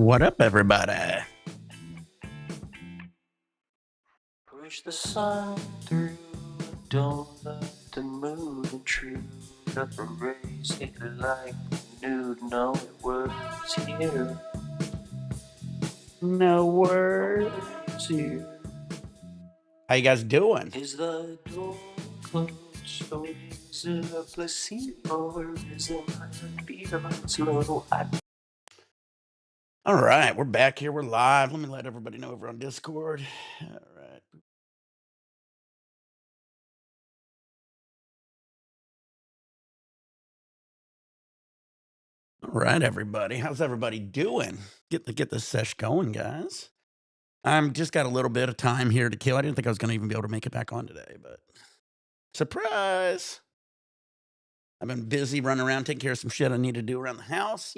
What up, everybody? Push the sun through, don't let the moon intrude. Up a race, hit it like nude, no words here. No words here. How you guys doing? Is the door closed, or is it a placebo, or is it my beat of slow? All right, we're back here. We're live. Let me let everybody know over on Discord. All right. All right, everybody. How's everybody doing? Get the sesh going, guys. I'm just got a little bit of time here to kill. I didn't think I was going to even be able to make it back on today, but surprise! I've been busy running around taking care of some shit I need to do around the house.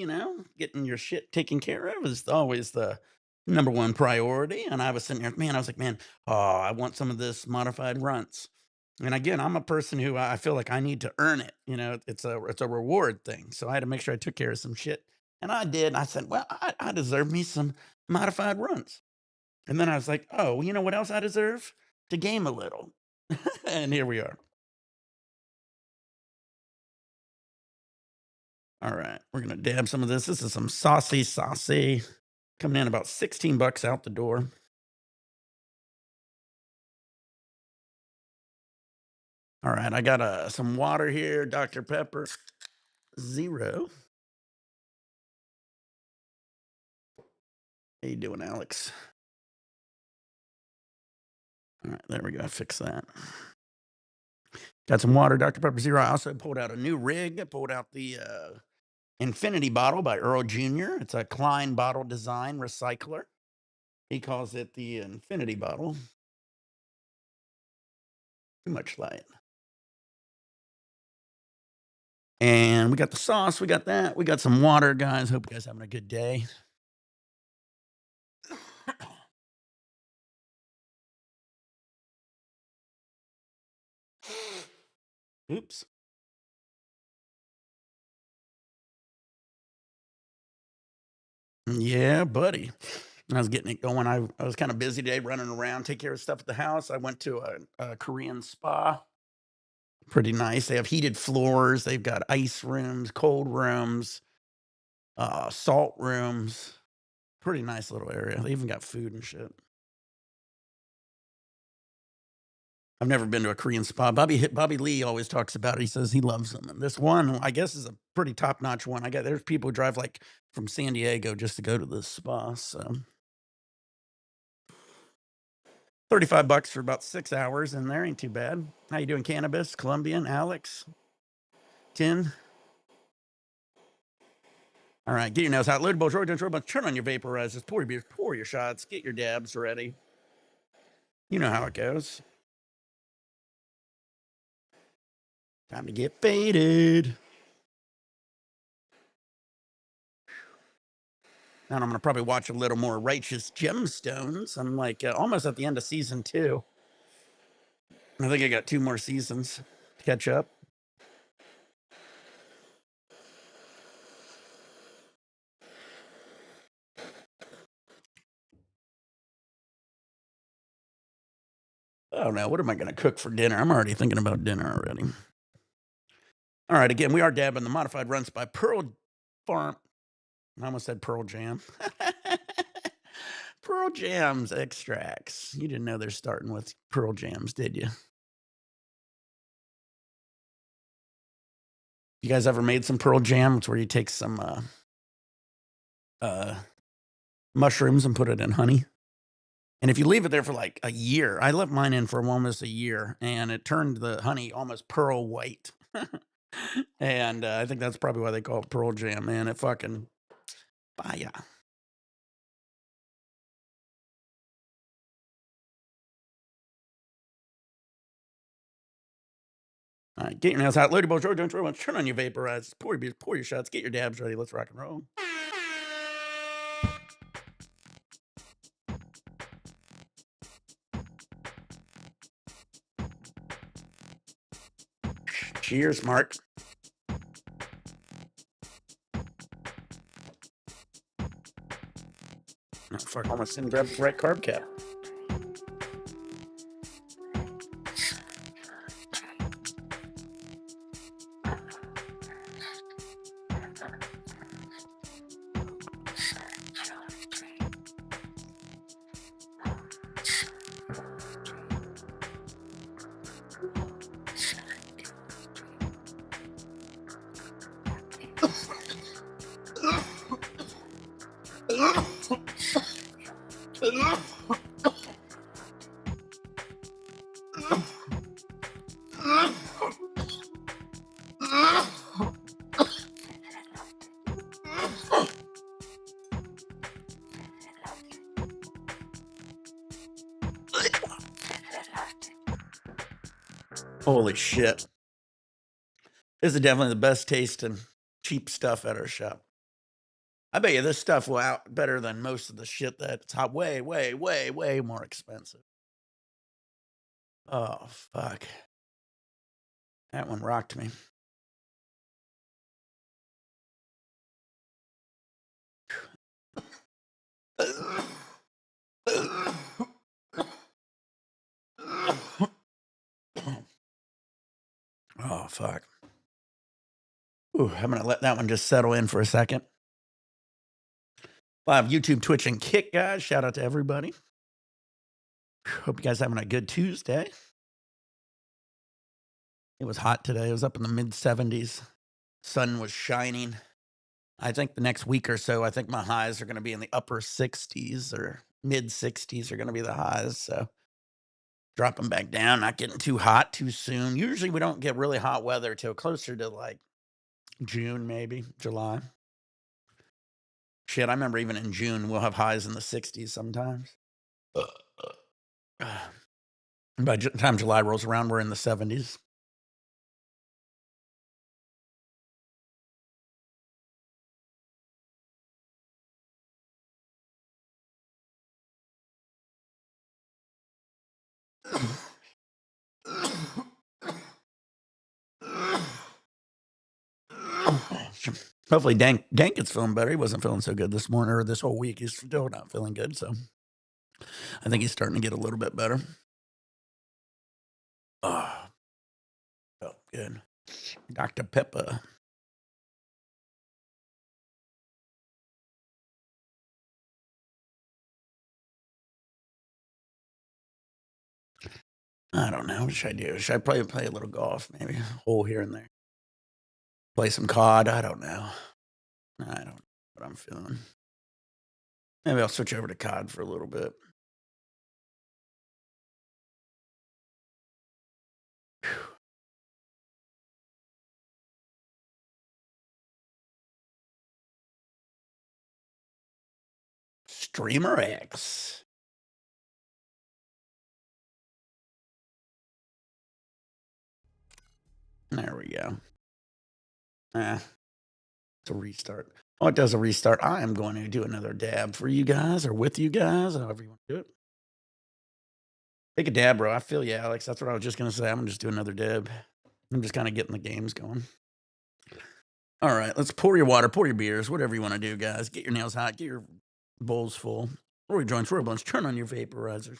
Getting your shit taken care of is always the number one priority. And I was sitting there, man, I was like, man, I want some of this modified runts. And again, I'm a person who I feel like I need to earn it. It's a reward thing. So I had to make sure I took care of some shit. And I did. And I said, well, I deserve me some modified runs. And then I was like, oh, well, you know what else I deserve? To game a little. And here we are. All right, we're gonna dab some of this. This is some saucy, coming in about 16 bucks out the door. All right, I got some water here, Dr. Pepper, 0. How you doing, Alex? All right, there we go. Fix that. Got some water, Dr. Pepper 0. I also pulled out a new rig. I pulled out the Infinity bottle by Earl Jr. It's a Klein bottle design recycler. He calls it the Infinity bottle. Too much light. And we got the sauce. We got that. We got some water, guys. Hope you guys having a good day. Oops. Yeah, buddy. I was getting it going. I was kind of busy today running around, take care of stuff at the house. I went to a Korean spa. Pretty nice. They have heated floors. They've got ice rooms, cold rooms, salt rooms. Pretty nice little area. They even got food and shit. I've never been to a Korean spa. Bobby Lee always talks about it. He says he loves them. And this one, I guess, is a pretty top-notch one. There's people who drive like from San Diego just to go to this spa. So 35 bucks for about 6 hours in there. Ain't too bad. How you doing, Cannabis? Colombian, Alex? 10? All right, get your nails out. Load both, turn on your vaporizers, pour your beers, pour your shots, get your dabs ready. You know how it goes. Time to get faded. And I'm going to probably watch a little more Righteous Gemstones. I'm like almost at the end of season 2. I think I got 2 more seasons to catch up. Oh no, what am I going to cook for dinner? I'm already thinking about dinner already. All right, again, we are dabbing the modified runs by Pearl Farm. I almost said Pearl Jam. Pearl Jam's extracts. You didn't know they're starting with Pearl Jams, did you? You guys ever made some Pearl Jam? It's where you take some mushrooms and put it in honey. And if you leave it there for like a year, I left mine in for almost a year, and it turned the honey almost pearl white. And I think that's probably why they call it Pearl Jam, man. It fucking fire. All right, get your nails out. Load your boats, turn on your vaporizers, pour your shots, get your dabs ready. Let's rock and roll. Cheers, Mark. Oh, fuck, almost didn't grab the right carb cap. Holy shit. This is definitely the best tasting cheap stuff at our shop. I bet you this stuff will out better than most of the shit that's hot way, way, way, way more expensive. Oh, fuck. That one rocked me. Oh, fuck. Ooh, I'm gonna let that one just settle in for a second. Live YouTube, Twitch, and Kick, guys. Shout out to everybody. Hope you guys having a good Tuesday. It was hot today. It was up in the mid 70s. Sun was shining. I think the next week or so, I think my highs are going to be in the upper 60s or mid 60s are going to be the highs. So dropping back down, not getting too hot too soon. Usually we don't get really hot weather till closer to like June, maybe July. Shit, I remember even in June, we'll have highs in the 60s sometimes. By the time July rolls around, we're in the 70s. Hopefully Dank gets feeling better. He wasn't feeling so good this morning or this whole week. He's still not feeling good. So I think he's starting to get a little bit better. Oh, felt good. Dr. Pepper. I don't know. What should I do? Should I play a little golf? Maybe a hole here and there. Play some COD? I don't know. I don't know what I'm feeling. Maybe I'll switch over to COD for a little bit. Streamer X. There we go. It's a restart. Oh, it does a restart. I am going to do another dab for you guys or with you guys, however you want to do it. Take a dab, bro. I feel you, Alex. That's what I was just going to say. I'm going to just do another dab. I'm just kind of getting the games going. All right, let's pour your water, pour your beers, whatever you want to do, guys. Get your nails hot, get your bowls full. Or your joints, or a bunch. Turn on your vaporizers.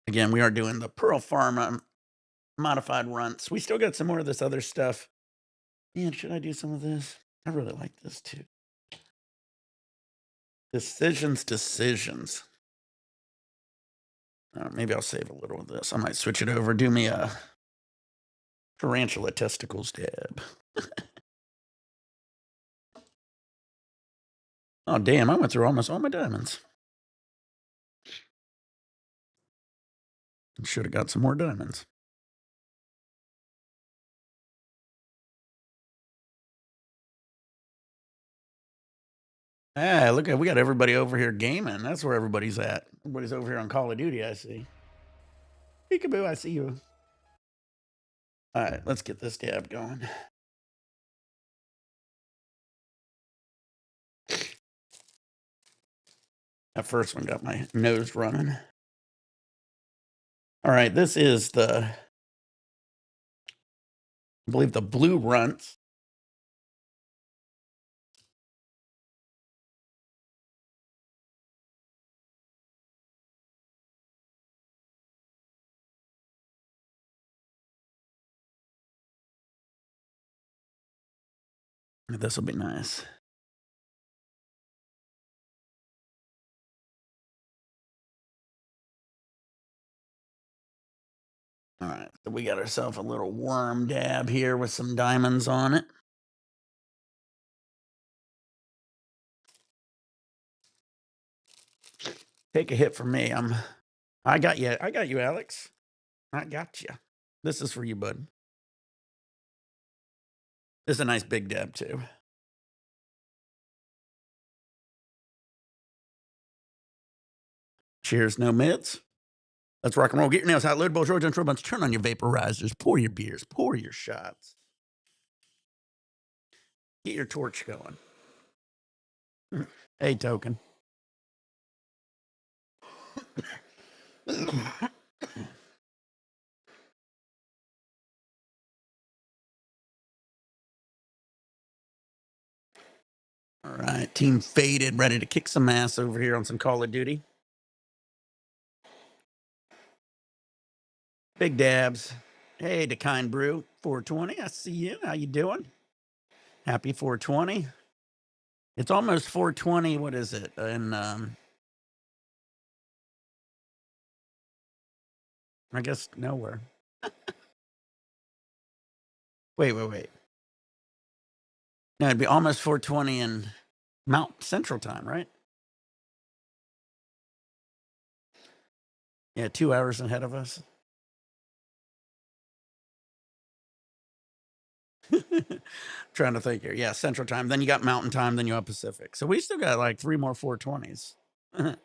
Again, we are doing the Pearl Pharma modified runts. We still got some more of this other stuff. Man, should I do some of this? I really like this too. Decisions. Maybe I'll save a little of this. I might switch it over. Do me a tarantula testicles dab. Oh, damn. I went through almost all my diamonds. Should have got some more diamonds. Ah, look at we got everybody over here gaming. That's where everybody's at. Everybody's over here on Call of Duty, I see. Peekaboo, I see you. All right, let's get this dab going. That first one got my nose running. All right, this is I believe the blue runts. This will be nice. All right, so we got ourselves a little worm dab here with some diamonds on it. Take a hit from me. I got you. I got you, Alex. I got you. This is for you, bud. This is a nice big dab too. Cheers, no mids. Let's rock and roll. Get your nails out, load balls, Georgia, and troll bunch. Turn on your vaporizers. Pour your beers. Pour your shots. Get your torch going. Hey, token. All right, team faded, ready to kick some ass over here on some Call of Duty. Big dabs. Hey, to Kind Brew 420. I see you. How you doing? Happy 420. It's almost 420. What is it? And I guess nowhere. Wait. No, it'd be almost 420 in Mount Central Time, right? Yeah, 2 hours ahead of us. Trying to think here. Yeah, Central Time. Then you got Mountain Time. Then you have Pacific. So we still got like 3 more 420s. All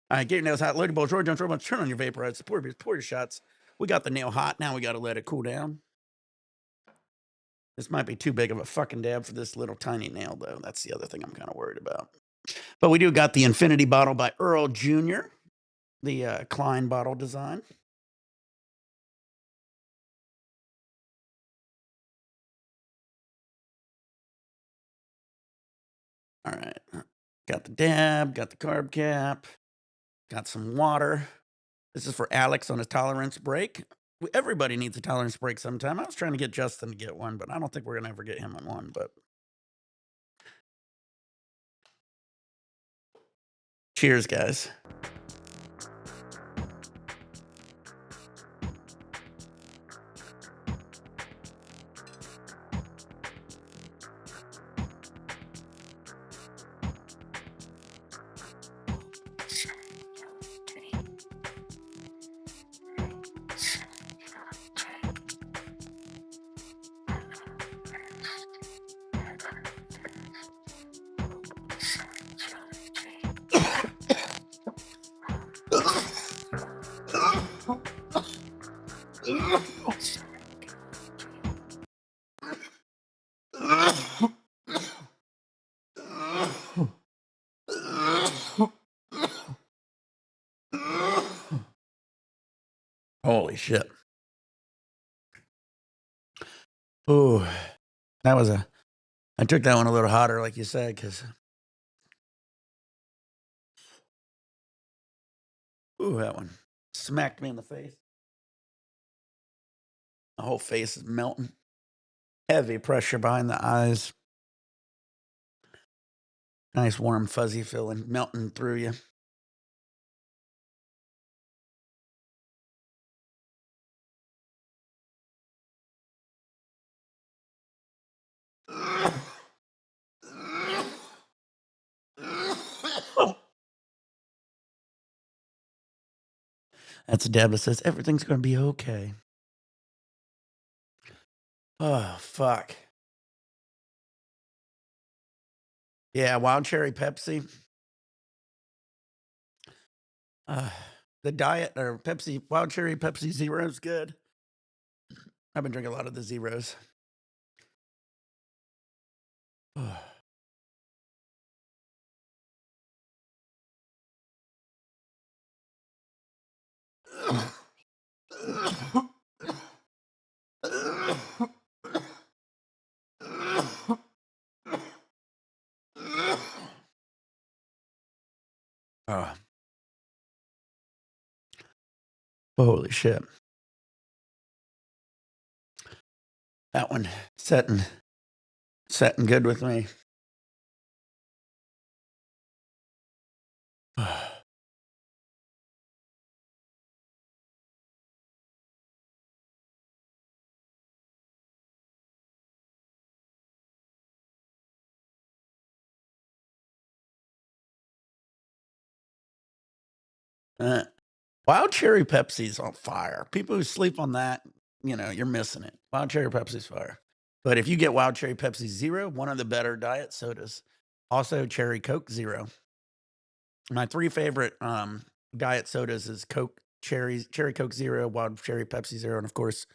right, get your nails hot. Loaded balls, Roy Jones, Robots. Turn on your vaporizer. Pour your shots. We got the nail hot. Now we got to let it cool down. This might be too big of a fucking dab for this little tiny nail, though. That's the other thing I'm kind of worried about. But we do got the Infinity bottle by Earl Jr., the Klein bottle design. All right. Got the dab, got the carb cap, got some water. This is for Alex on his tolerance break. Everybody needs a tolerance break sometime. I was trying to get Justin to get one, but I don't think we're going to ever get him on one. But cheers, guys. Holy shit. Ooh, that was I took that one a little hotter, like you said, because, ooh, that one smacked me in the face. The whole face is melting. Heavy pressure behind the eyes. Nice, warm, fuzzy feeling melting through you. That's a dab that says everything's going to be okay. Oh, fuck. Yeah, wild cherry Pepsi. Uh, the diet or Pepsi, wild cherry Pepsi Zero is good. I've been drinking a lot of the zeros. Oh. Holy shit. That one setting good with me. Uh, Wild cherry Pepsi's on fire. People who sleep on that, you know, you're missing it. Wild cherry Pepsi's fire. But if you get wild cherry Pepsi Zero, one of the better diet sodas. Also cherry Coke Zero. My 3 favorite, diet sodas is Coke, cherry Coke Zero, wild cherry Pepsi Zero, and of course,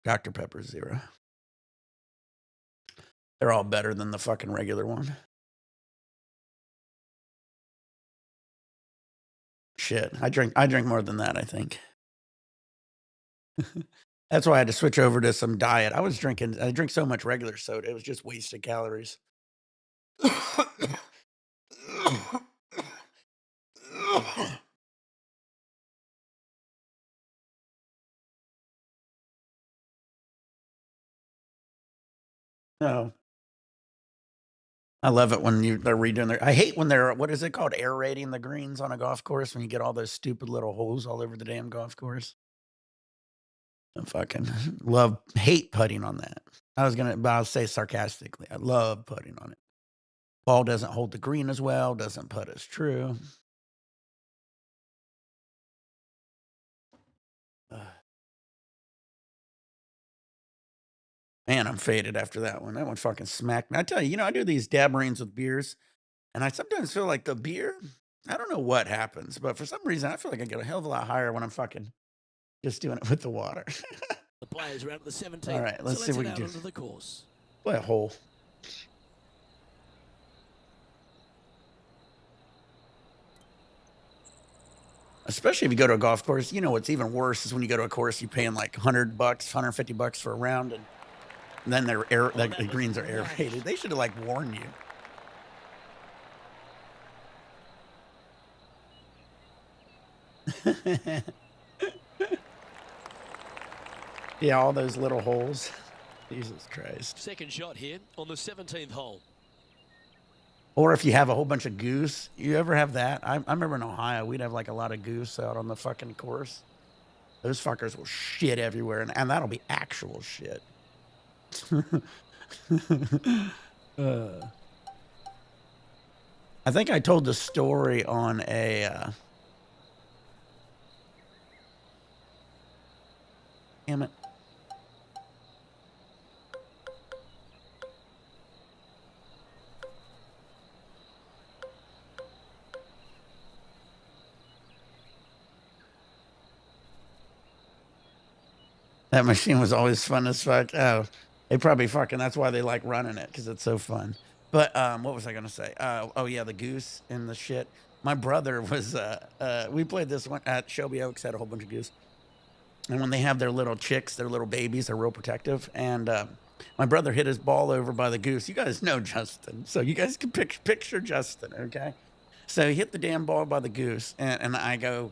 Dr. Pepper Zero. They're all better than the fucking regular one. Shit, I drink more than that, I think. That's why I had to switch over to some diet. I drink so much regular soda, it was just wasted calories. No. I love it when they're redoing their I hate when they're what is it called? Aerating the greens on a golf course when you get all those stupid little holes all over the damn golf course. I fucking hate putting on that. But I'll say sarcastically, I love putting on it. Ball doesn't hold the green as well, doesn't putt as true. Ugh. Man, I'm faded after that one. That one fucking smacked me. I tell you, I do these dab marines with beers, and I sometimes feel like the beer, I don't know what happens, but for some reason, I feel like I get a hell of a lot higher when I'm fucking just doing it with the water. The players are out of the 17th. All right, let's see what we can do. Onto the course. Play a hole. Especially if you go to a golf course, what's even worse is when you go to a course, you're paying like $100, $150 for a round, and then the greens are aerated. They should have like warned you. Yeah, all those little holes. Jesus Christ. Second shot here on the 17th hole. Or if you have a whole bunch of goose, you ever have that? I remember in Ohio, we'd have like a lot of goose out on the fucking course. Those fuckers will shit everywhere, and that'll be actual shit. I think I told the story on a damn it. That machine was always fun as fuck. Oh, they probably that's why they like running it, because it's so fun. But what was I gonna say? Oh yeah, the goose and the shit. My brother was we played this one at Shelby Oaks, had a whole bunch of goose. And when they have their little chicks, their little babies, they're real protective. And my brother hit his ball over by the goose. You guys know Justin, so you guys can picture Justin, okay? So he hit the damn ball by the goose, and I go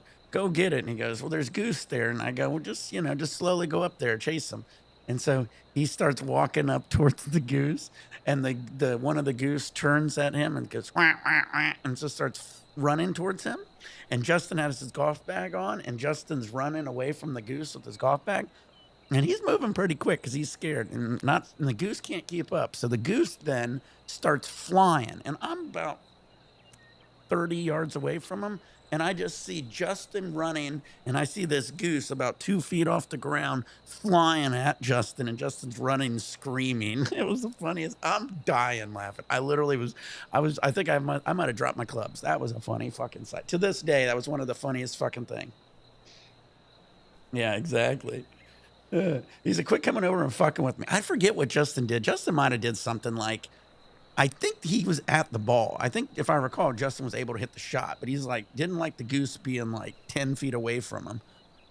get it. And he goes, well, there's goose there. And I go, well, just slowly go up there, chase him. And so he starts walking up towards the goose, and the one of the goose turns at him and goes, wah, wah, wah, and just starts running towards him. And Justin has his golf bag on, and Justin's running away from the goose with his golf bag. And he's moving pretty quick because he's scared, and the goose can't keep up. So the goose then starts flying, and I'm about 30 yards away from him, and I just see Justin running, and I see this goose about 2 feet off the ground flying at Justin, and Justin's running, screaming. It was the funniest. I'm dying laughing. I think I might have dropped my clubs. That was a funny fucking sight. To this day, that was one of the funniest fucking thing. Yeah, exactly. He's a quit coming over and fucking with me. I forget what Justin did. Justin might have did something like, I think he was at the ball. I think if I recall, Justin was able to hit the shot, but he's like, didn't like the goose being like 10 feet away from him.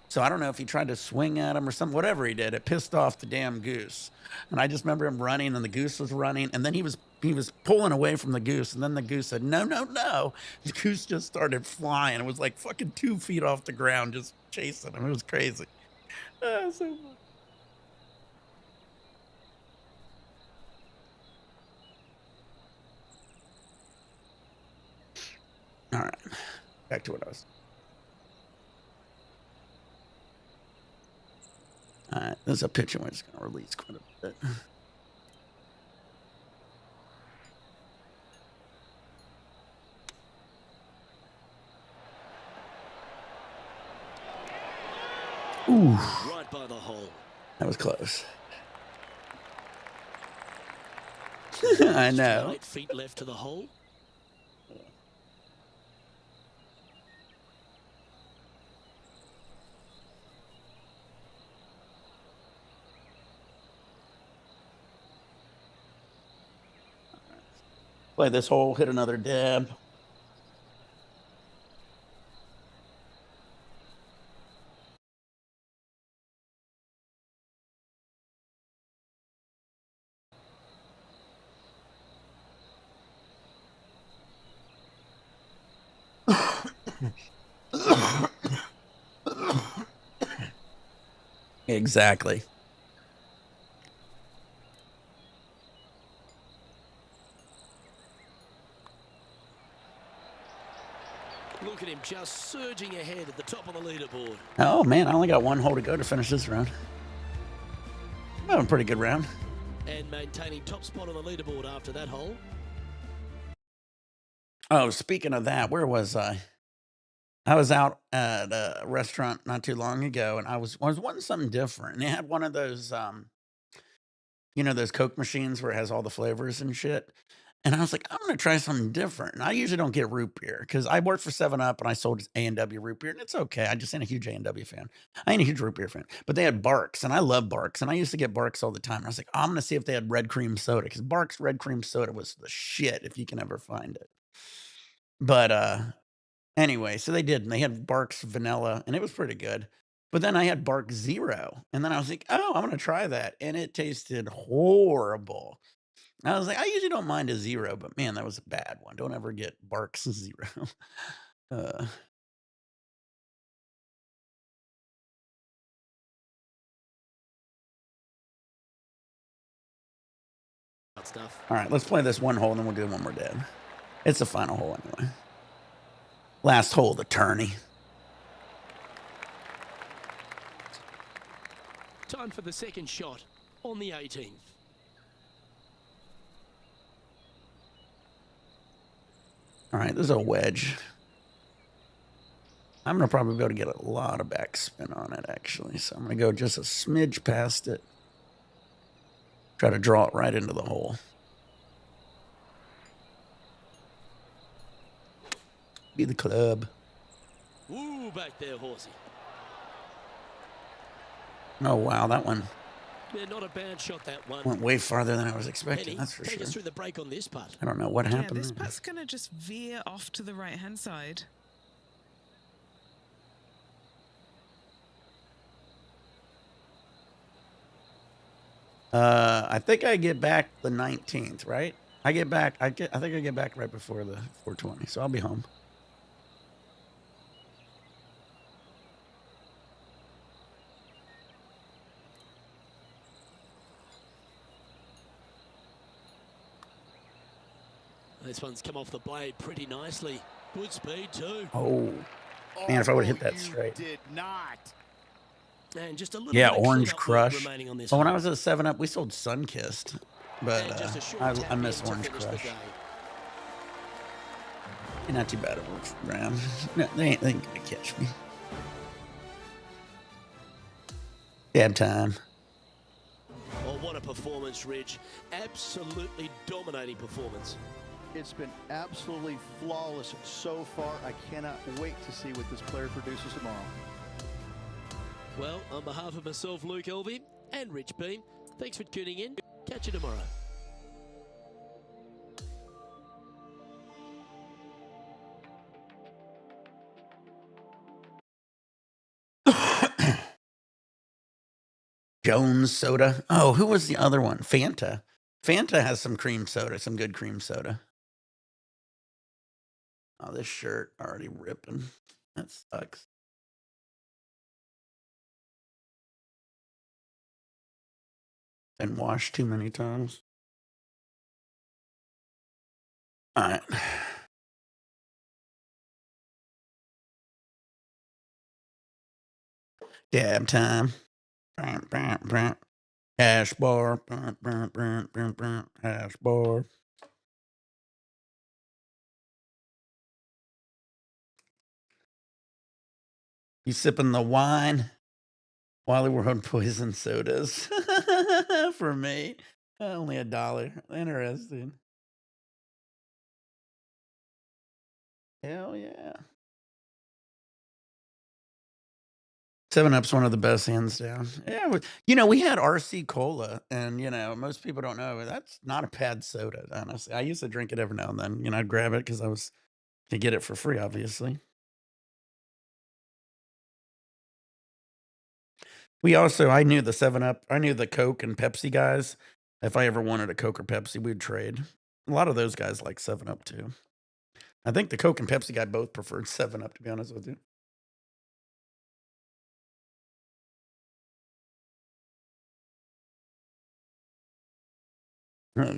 So I don't know if he tried to swing at him or whatever he did. It pissed off the damn goose. And I just remember him running, and the goose was running, and then he was he was pulling away from the goose, and then the goose said, "No, no, no." The goose just started flying. It was like fucking 2 feet off the ground, just chasing him. It was crazy. So funny. All right, back to what I was. All right, there's a picture we're just gonna release quite a bit. Ooh, Right by the hole. that was close. Just I about know. 8 feet left to the hole. Play this hole, hit another dab. Exactly. Look at him just surging ahead at the top of the leaderboard. Oh man, I only got 1 hole to go to finish this round. I'm having a pretty good round. And maintaining top spot on the leaderboard after that hole. Oh, speaking of that, where was I? I was out at a restaurant not too long ago, and I was wanting something different. And they had one of those, those Coke machines where it has all the flavors and shit. And I was like, I'm gonna try something different. And I usually don't get root beer because I worked for 7 Up and I sold A&W root beer, and it's okay. I just ain't a huge A&W fan. I ain't a huge root beer fan. But they had Barks, and I love Barks, and I used to get Barks all the time. And I was like, I'm gonna see if they had red cream soda because Barks red cream soda was the shit if you can ever find it. But anyway, so they did, and they had Barks vanilla, and it was pretty good. But then I had Barks Zero, and then I was like, "Oh, I'm gonna try that," and it tasted horrible. I was like, "I usually don't mind a Zero, but man, that was a bad one. Don't ever get Barks Zero." Uh, Stuff. all right, let's play this 1 hole, and then we'll do 1 more dab. It's the final hole anyway. Last hole, the tourney. Time for the second shot on the 18th. All right, there's a wedge. I'm gonna probably be able to get a lot of backspin on it, actually. So I'm gonna go just a smidge past it. Try to draw it right into the hole. Be the club. Ooh, back there, horsey. Oh, wow, that one Yeah, not a bad shot, that one. went way farther than I was expecting, Penny, that's for take sure. us through the break on this putt. I don't know what Yeah, happened this there. putt's going to just veer off to the right-hand side. I think I get back the 19th, right? I think I get back right before the 420, so I'll be home. This one's come off the blade pretty nicely. Good speed too. Oh, man, if I would have hit that straight. Did not. And just a little Yeah, bit of Orange clean-up work Crush. remaining on this Well, when hole. I was at 7-Up, we sold Sunkissed, but And just a short I tap miss in to Orange finish the Crush. day. Not too bad of a round. No, they ain't gonna catch me. Dab time. Oh, what a performance, Ridge. Absolutely dominating performance. It's been absolutely flawless so far. I cannot wait to see what this player produces tomorrow. Well, on behalf of myself, Luke Elvey, and Rich Beam, thanks for tuning in. Catch you tomorrow. Jones Soda. Oh, who was the other one? Fanta. Fanta has some cream soda, some good cream soda. Oh, this shirt already ripping. That sucks. Been washed too many times. All right. Dab time. Hash bar. Hash bar. You sipping the wine while we're on poison sodas for me. Only $1. Interesting. Hell yeah. 7-Up's one of the best, hands down. Yeah, we had RC Cola, and, most people don't know, that's not a bad soda, honestly. I used to drink it every now and then. I'd grab it because I was to get it for free, obviously. I knew the 7-Up, I knew the Coke and Pepsi guys. If I ever wanted a Coke or Pepsi, we'd trade. A lot of those guys like 7-Up too. I think the Coke and Pepsi guy both preferred 7-Up, to be honest with you.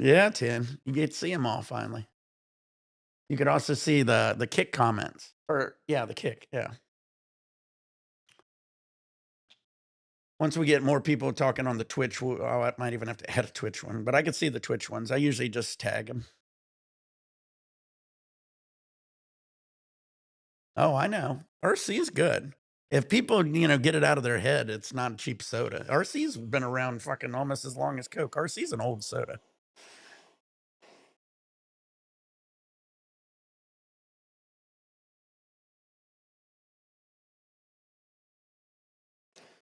Yeah, 10. You get to see them all finally. You could also see the kick comments. Or yeah, the kick, yeah. Once we get more people talking on the Twitch, I might even have to add a Twitch one, but I could see the Twitch ones. I usually just tag them. Oh, I know. RC's good. If people, get it out of their head, it's not a cheap soda. RC's been around fucking almost as long as Coke. RC's an old soda.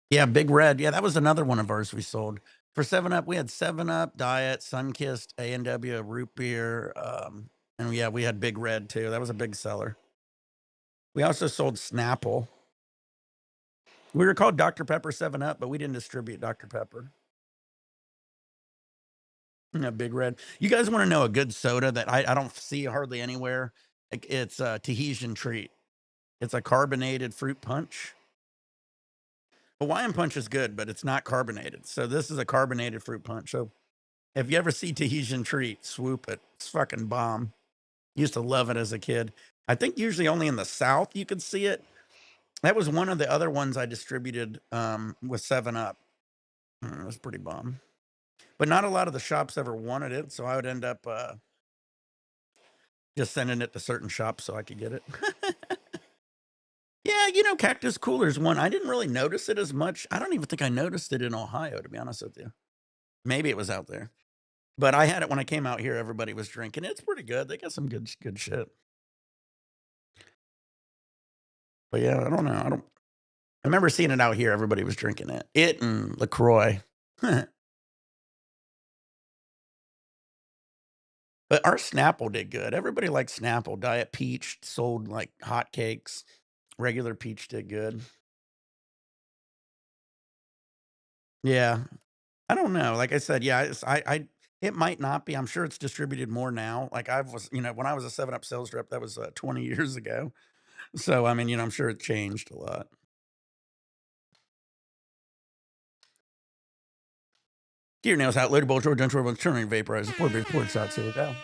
Yeah, Big Red. Yeah, that was another one of ours we sold. For 7-Up, we had 7-Up, Diet, Sunkist, A&W, Root Beer, and yeah, we had Big Red too. That was a big seller. We also sold Snapple. We were called Dr. Pepper 7-Up, but we didn't distribute Dr. Pepper. Yeah, Big Red. You guys want to know a good soda that I don't see hardly anywhere? It's a Tahitian Treat. It's a carbonated fruit punch. Hawaiian punch is good, but it's not carbonated. So this is a carbonated fruit punch. So if you ever see Tahitian Treat, swoop it. It's fucking bomb. Used to love it as a kid. I think usually only in the South you could see it. That was one of the other ones I distributed with 7-Up. It was pretty bomb. But not a lot of the shops ever wanted it, so I would end up just sending it to certain shops so I could get it. Yeah, Cactus Cooler's one. I didn't really notice it as much. I don't even think I noticed it in Ohio, to be honest with you. Maybe it was out there. But I had it when I came out here. Everybody was drinking. It's pretty good. They got some good shit. But yeah, I don't know. I remember seeing it out here. Everybody was drinking it. It and LaCroix. But our Snapple did good. Everybody liked Snapple. Diet Peach sold like hotcakes. Regular Peach did good. Yeah. I don't know. Like I said, yeah, it might not be. I'm sure it's distributed more now. Like I was, when I was a 7-Up sales rep, that was 20 years ago. So, I mean, I'm sure it changed a lot. Gear nails out, loaded bowl, George, George, turning vaporizer, port shots. Here we go.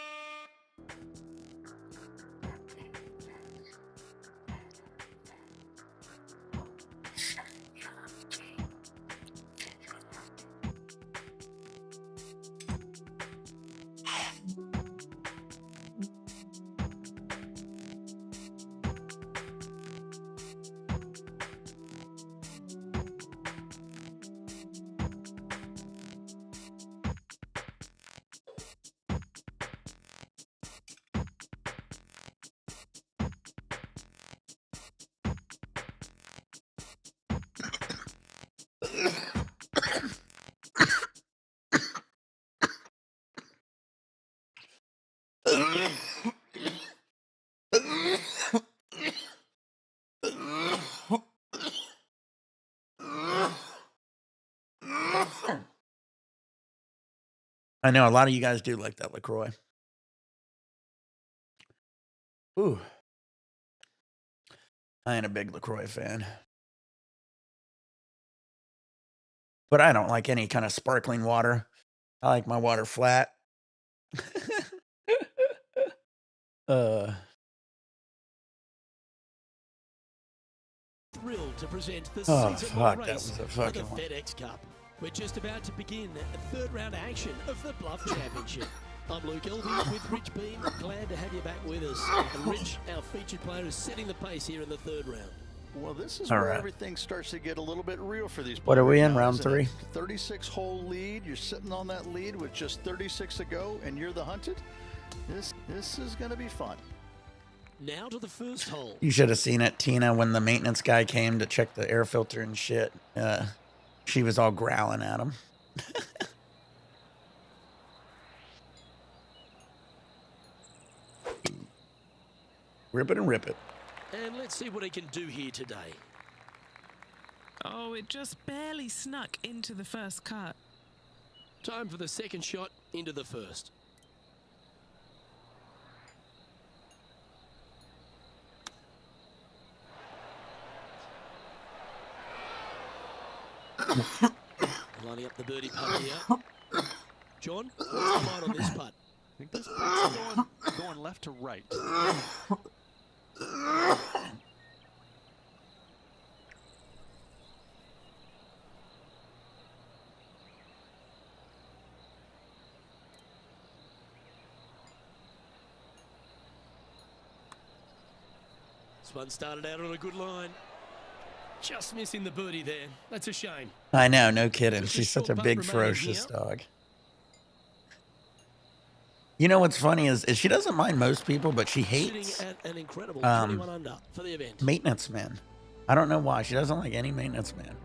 I know a lot of you guys do like that LaCroix. Ooh, I ain't a big LaCroix fan. But I don't like any kind of sparkling water. I like my water flat. uh, Thrilled to present the oh, season-long fuck, that race was a for the fucking one. FedEx Cup. We're just about to begin the third round action of the Bluff Championship. I'm Luke Elvey with Rich Beam. Glad to have you back with us. And Rich, our featured player, is setting the pace here in the third round. Well, this is All where right. everything starts to get a little bit real for these players. What are we in, now, round isn't it? 3? 36-hole lead. You're sitting on that lead with just 36 to go, and you're the hunted. This is going to be fun. Now to the first hole. You should have seen it, Tina, when the maintenance guy came to check the air filter and shit. She was all growling at him. Rip it and rip it. And let's see what he can do here today. Oh, it just barely snuck into the first cut. Time for the second shot into the first. Lining up the birdie putt here. John, what's the line on this putt? I think this putt's going left to right. This one started out on a good line. Just missing the birdie there. That's a shame. I know, no kidding. Just a She's such a short putt big, remaining ferocious here. dog. You know what's funny is she doesn't mind most people, but she hates Sitting at an incredible 21 under for the event. maintenance men. I don't know why. She doesn't like any maintenance man.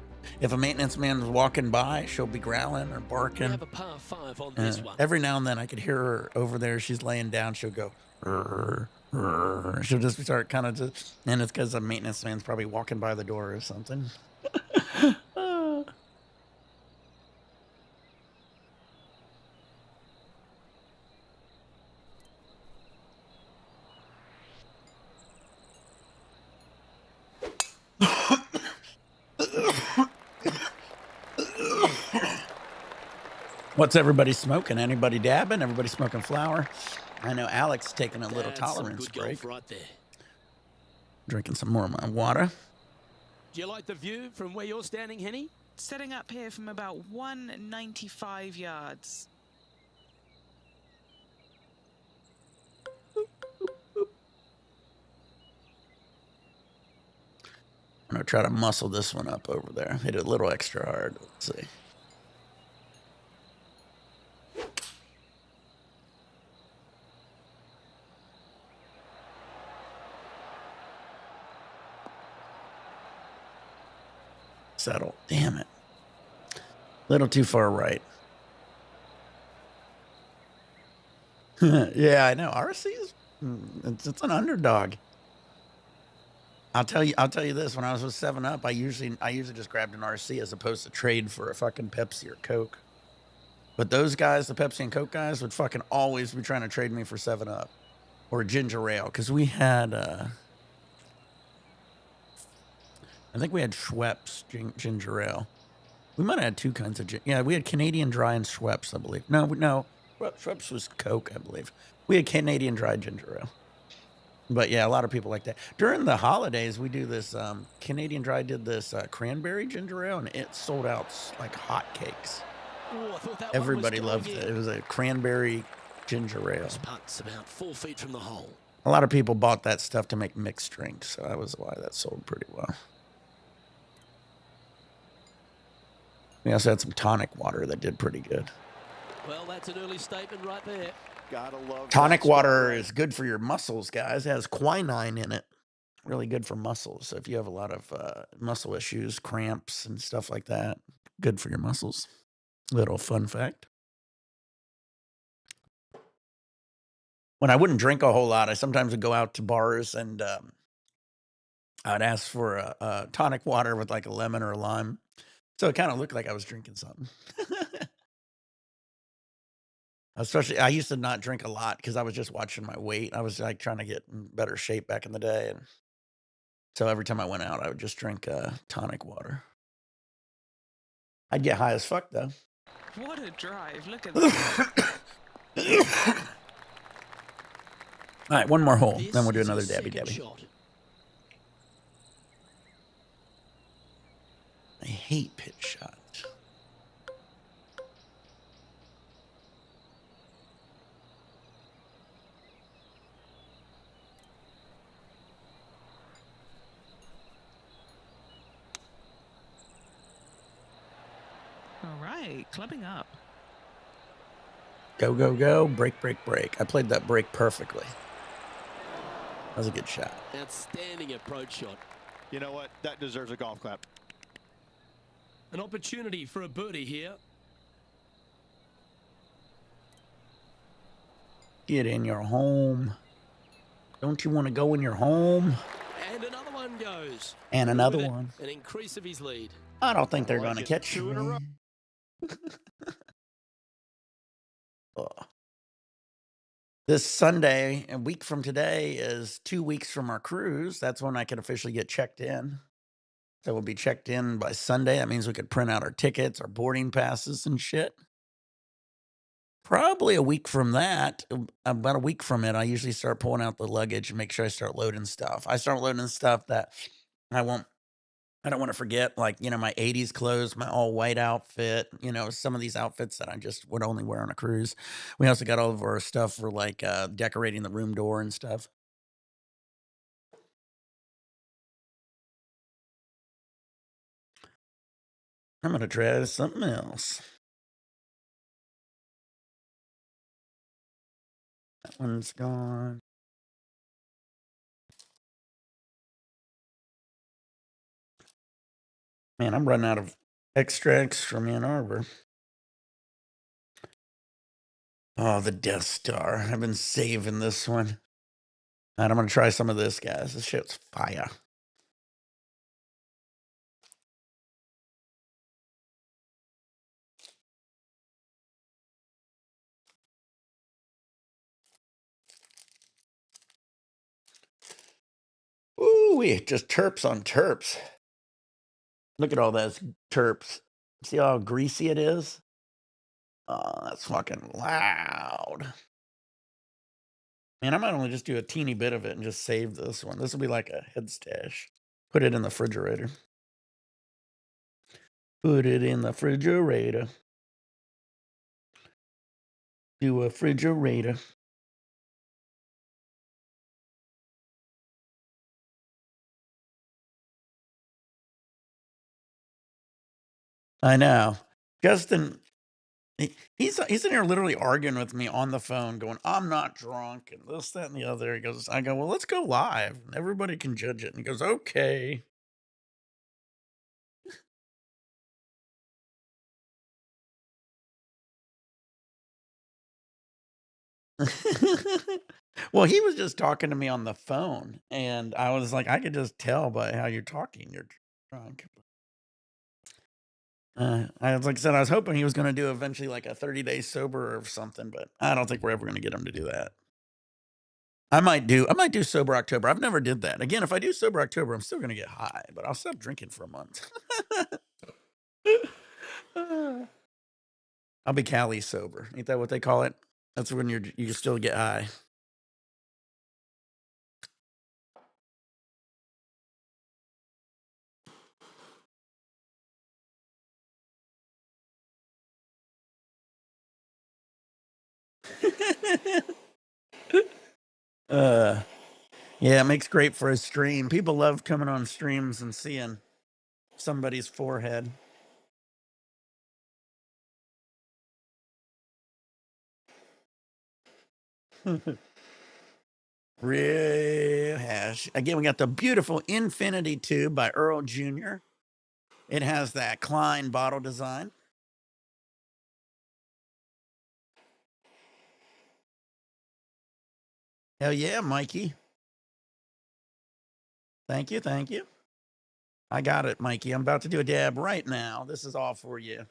If a maintenance man's walking by, she'll be growling or We barking. have a par 5 on this one. Every now and then I could hear her over there. She's laying down. She'll go, "Rrr, rrr." She'll just start kind of just, and it's because a maintenance man's probably walking by the door or something. What's everybody smoking? Anybody dabbing? Everybody smoking flower? I know Alex taking a little That's some tolerance good break. golf right there. Drinking some more of my water. Do you like the view from where you're standing, Henny? Setting up here from about 195 yards. I'm going to try to muscle this one up over there. Hit it a little extra hard. Let's see. Settle. Damn it. Little too far right. Yeah, I know. RC is it's an underdog. I'll tell you this. When I was with 7-Up, I usually just grabbed an RC as opposed to trade for a fucking Pepsi or Coke. But those guys, the Pepsi and Coke guys, would fucking always be trying to trade me for 7-Up or ginger ale because we had I think we had Schweppes ginger ale. We might have had two kinds of yeah. We had Canadian Dry and Schweppes, I believe. No, Schweppes was Coke, I believe. We had Canadian Dry ginger ale. But yeah, a lot of people like that. During the holidays, we do this. Canadian Dry did this cranberry ginger ale, and it sold out like hotcakes. Oh, I thought that Everybody one was loved going it. in. It was a cranberry ginger ale. This putt's about 4 feet from the hole. A lot of people bought that stuff to make mixed drinks, so that was why that sold pretty well. We also had some tonic water that did pretty good. Well, that's an early statement right there. Gotta love Tonic that water spot, is good for your muscles, guys. It has quinine in it. Really good for muscles. So if you have a lot of muscle issues, cramps, and stuff like that, good for your muscles. Little fun fact. When I wouldn't drink a whole lot, I sometimes would go out to bars and I'd ask for a tonic water with like a lemon or a lime. So it kind of looked like I was drinking something. Especially, I used to not drink a lot because I was just watching my weight. I was like trying to get in better shape back in the day. And so every time I went out, I would just drink tonic water. I'd get high as fuck though. What a drive. Look at All that. right, one more hole. This Then we'll do is another his dabby second dabby. shot. I hate pitch shots. All right, clubbing up. Go, go, go. Break, break, break. I played that break perfectly. That was a good shot. Outstanding approach shot. You know what? That deserves a golf clap. An opportunity for a birdie here. Get in your home. Don't you want to go in your home? And another one goes. And Through another with it, one. An increase of his lead. I don't think they're I like going to it. catch 2 in a row. me. Ugh. This Sunday, a week from today, is 2 weeks from our cruise. That's when I can officially get checked in. So we'll be checked in by Sunday. That means we could print out our tickets, our boarding passes, and shit. Probably a week from that, about a week from it, I usually start pulling out the luggage and make sure I start loading stuff. I start loading stuff that I won't I don't want to forget, like, my 80s clothes, my all white outfit, some of these outfits that I just would only wear on a cruise. We also got all of our stuff for like decorating the room door and stuff. I'm going to try something else. That one's gone. Man, I'm running out of extracts from Ann Arbor. Oh, the Death Star. I've been saving this one. And I'm going to try some of this, guys. This shit's fire. Ooh, just terps on terps. Look at all those terps. See how greasy it is? Oh, that's fucking loud. Man, I might only just do a teeny bit of it and just save this one. This will be like a head stash. Put it in the refrigerator. Put it in the refrigerator. Do a refrigerator. I know. Justin, he's in here literally arguing with me on the phone, going, "I'm not drunk," and this, that, and the other. He goes, I go, "Well, let's go live. And everybody can judge it." And he goes, "Okay." Well, he was just talking to me on the phone, and I was like, I could just tell by how you're talking, you're drunk. I was like I said, I was hoping he was going to do eventually like a 30-day sober or something, but I don't think we're ever going to get him to do that. I might do sober October. I've never did that. Again, if I do sober October, I'm still going to get high, but I'll stop drinking for a month. I'll be Cali sober. Ain't that what they call it? That's when you still get high. uh Yeah, it makes great for a stream. People love coming on streams and seeing somebody's forehead. Real hash. Again, we got the beautiful Infinity Tube by Earl Jr. It has that Klein bottle design. Hell yeah, Mikey. Thank you, thank you. I got it, Mikey. I'm about to do a dab right now. This is all for you.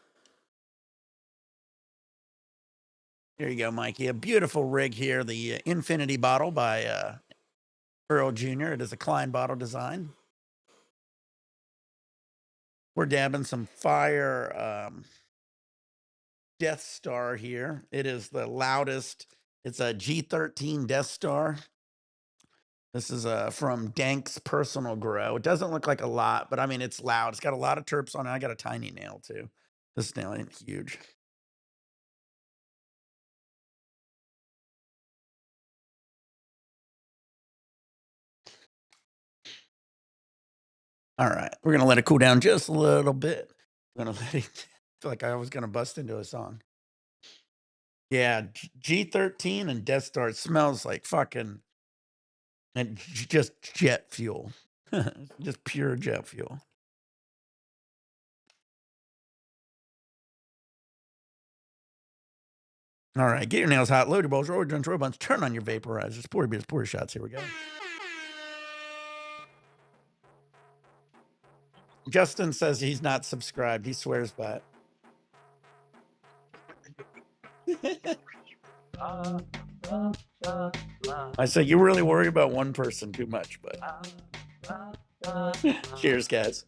Here you go, Mikey. A beautiful rig here. The Infinity bottle by Earl Jr. It is a Klein bottle design. We're dabbing some fire Death Star here. It is the loudest. It's a G13 Death Star. This is from Dank's Personal Grow. It doesn't look like a lot, but I mean, it's loud. It's got a lot of terps on it. I got a tiny nail too. This nail ain't huge. All right, we're gonna let it cool down just a little bit. I'm gonna let it. I feel like I was gonna bust into a song. Yeah, G13 and Death Star. It smells like fucking and just jet fuel, just pure jet fuel. All right, get your nails hot, load your balls, roll your joints, roll buns, turn on your vaporizers, pour your beers, pour your shots. Here we go. Justin says he's not subscribed. He swears by it. I said you really worry about one person too much, but cheers, guys.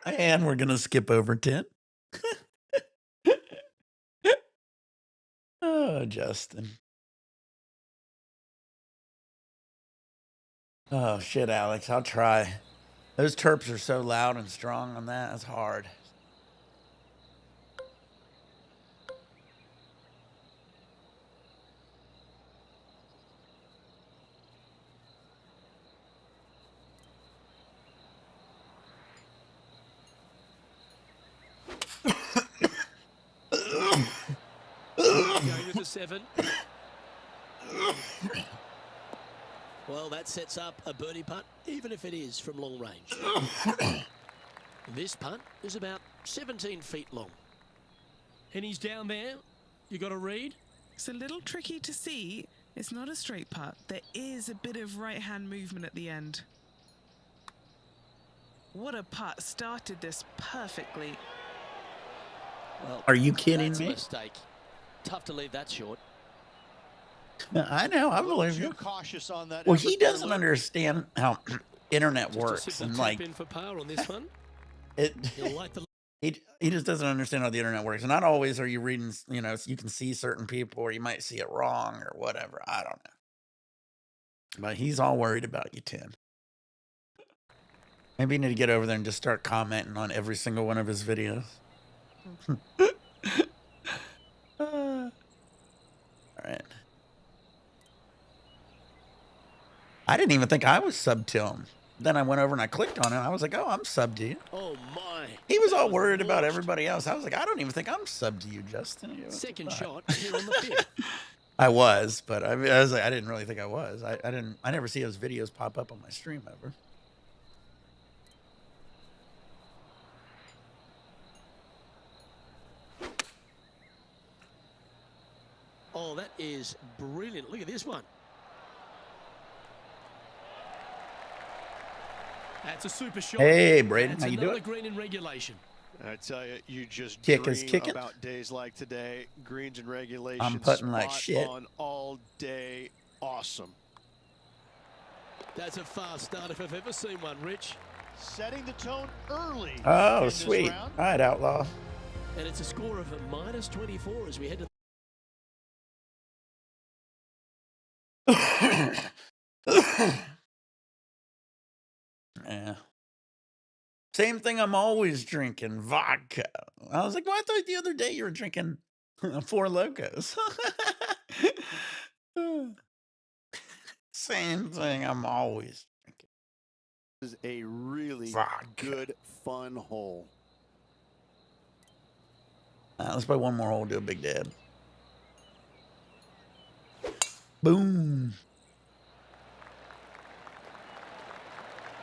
And we're gonna skip over 10. Oh, Justin. Oh shit, Alex. I'll try. Those terps are so loud and strong on that. That's hard. Going with the 7. Well, that sets up a birdie putt, even if it is from long range. This putt is about 17 feet long. And he's down there. You got to read. It's a little tricky to see. It's not a straight putt. There is a bit of right-hand movement at the end. What a putt. Started this perfectly. Well, Are you kidding that's me? a mistake. Tough to leave that short. I know. I believe Too you. cautious on that. Well, effort he there, doesn't Luke. understand how internet Just a works, simple and tap like in for par on this one. it. He'll like the He just doesn't understand how the internet works. And not always are you reading. You know, you can see certain people, or you might see it wrong, or whatever. I don't know. But he's all worried about you, Tim. Maybe you need to get over there and just start commenting on every single one of his videos. All right. I didn't even think I was subbed to him. Then I went over and I clicked on it. And I was like, oh, I'm subbed to you. Oh, my. He was That all worried about launched. everybody else. I was like, I don't even think I'm subbed to you, Justin. You know, Second fine. shot here on the 5th. I was, but I was like, I didn't really think I was. I never see those videos pop up on my stream ever. Oh, that is brilliant. Look at this one. That's a super shot. Hey, Braden, That's how you doing? another green in regulation. I tell you, you just Kick is dream kicking. about days like today. Greens and regulation. putting like spot shit. on all day. Awesome. That's a fast start if I've ever seen one, Rich. Setting the tone early. Oh, in this sweet. round. All right, Outlaw. And it's a score of a -24 as we head to Yeah. Same thing I'm always drinking, vodka. I was like, well, I thought the other day you were drinking Four Locos. Same thing I'm always drinking. This is a really Vodka. good, fun hole. Let's play one more hole, do a big dab. Boom.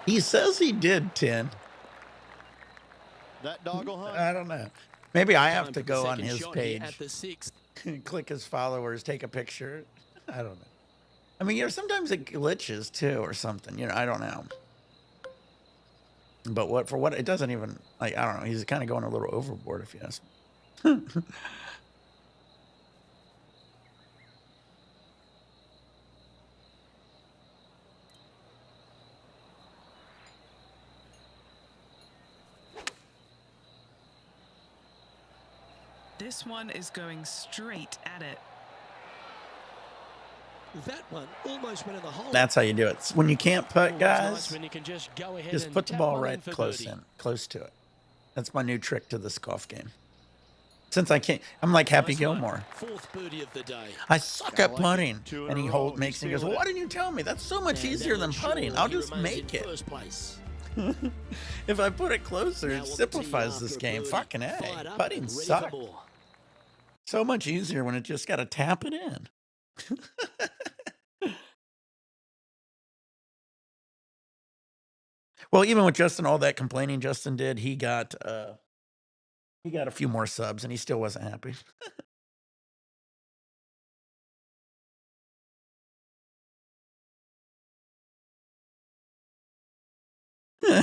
He says he did 10. That dog will hunt. I don't know. Maybe I have Time to for the go on second his shot here page, at the sixth. click his followers, take a picture. I don't know. I mean, sometimes it glitches too or something. I don't know. But what it doesn't even, like, I don't know. He's kind of going a little overboard, if you ask me. This one is going straight at it. That one almost went in the hole. That's how you do it. When you can't putt, Always guys, nice when you can just go ahead just and put the tap ball one right for close birdie. close to it. That's my new trick to this golf game. Since I can't, I'm like Happy Nice one. Gilmore. Fourth birdie of the day. I suck Gotta at like it. putting. 2 in And a he row. makes me goes, well, feeling why it. didn't you tell me? That's so much And easier that'll than putting. ensure I'll he just remains make in it. First place. If I put it closer, Now it on the tee simplifies after this a game. birdie. Fucking A. Fired up Putting and ready for sucks. more. So much easier when it just got to tap it in. Well, even with Justin, all that complaining Justin did, he got a few more subs, and he still wasn't happy.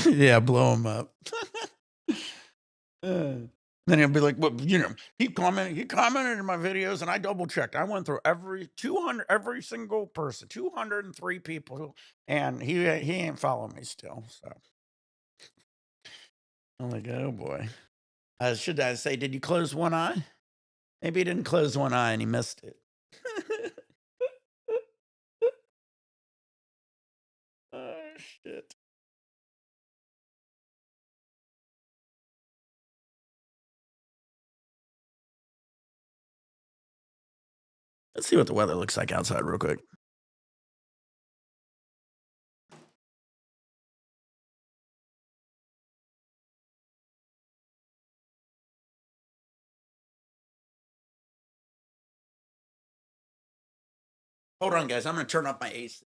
Yeah, blow him up. Then he'll be like, "Well, he commented in my videos, and I double checked. I went through every single person, 203 people, and he ain't following me still." So I'm like, "Oh boy." Should I say, did you close one eye? Maybe he didn't close one eye and he missed it. Oh shit. Let's see what the weather looks like outside real quick. Hold on, guys. I'm going to turn up my AC.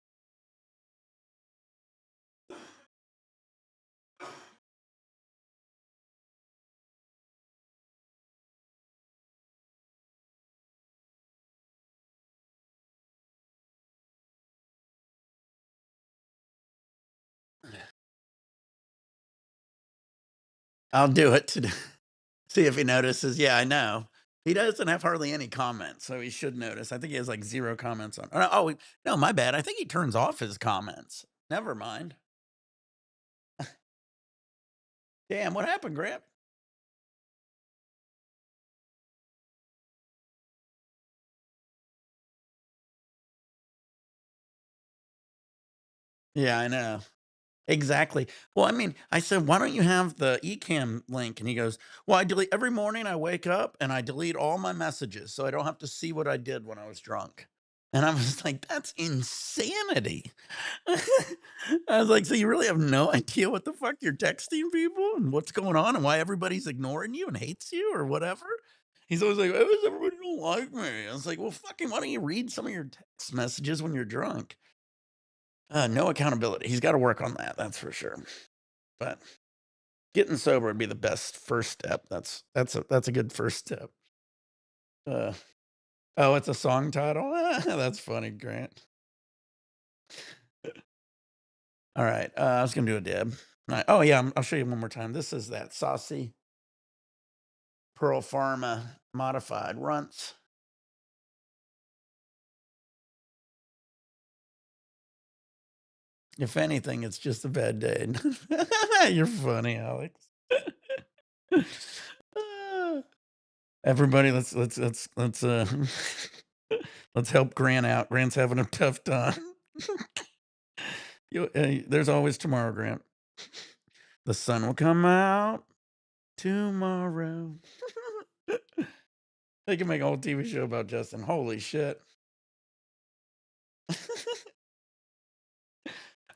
I'll do it today. See if he notices. Yeah, I know. He doesn't have hardly any comments, so he should notice. I think he has like 0 comments on. Oh, no, my bad. I think he turns off his comments. Never mind. Damn, what happened, Grant? Yeah, I know. Exactly. Well, I mean, I said, "Why don't you have the eCam link?" And he goes, "Well, I delete every morning I wake up and I delete all my messages so I don't have to see what I did when I was drunk." And I was like, "That's insanity." I was like, "So you really have no idea what the fuck you're texting people and what's going on and why everybody's ignoring you and hates you or whatever?" He's always like, "Why does everybody don't like me?" I was like, "Well, fucking why don't you read some of your text messages when you're drunk?" No accountability. He's got to work on that. That's for sure. But getting sober would be the best first step. That's a good first step. Oh, it's a song title. That's funny, Grant. All right, I was gonna do a dab. Oh yeah, I'll show you one more time. This is that saucy Pearl Pharma modified runts. If anything, it's just a bad day. You're funny, Alex. Everybody, let's let's help Grant out. Grant's having a tough time. There's always tomorrow, Grant. The sun will come out tomorrow. They can make a whole TV show about Justin. Holy shit.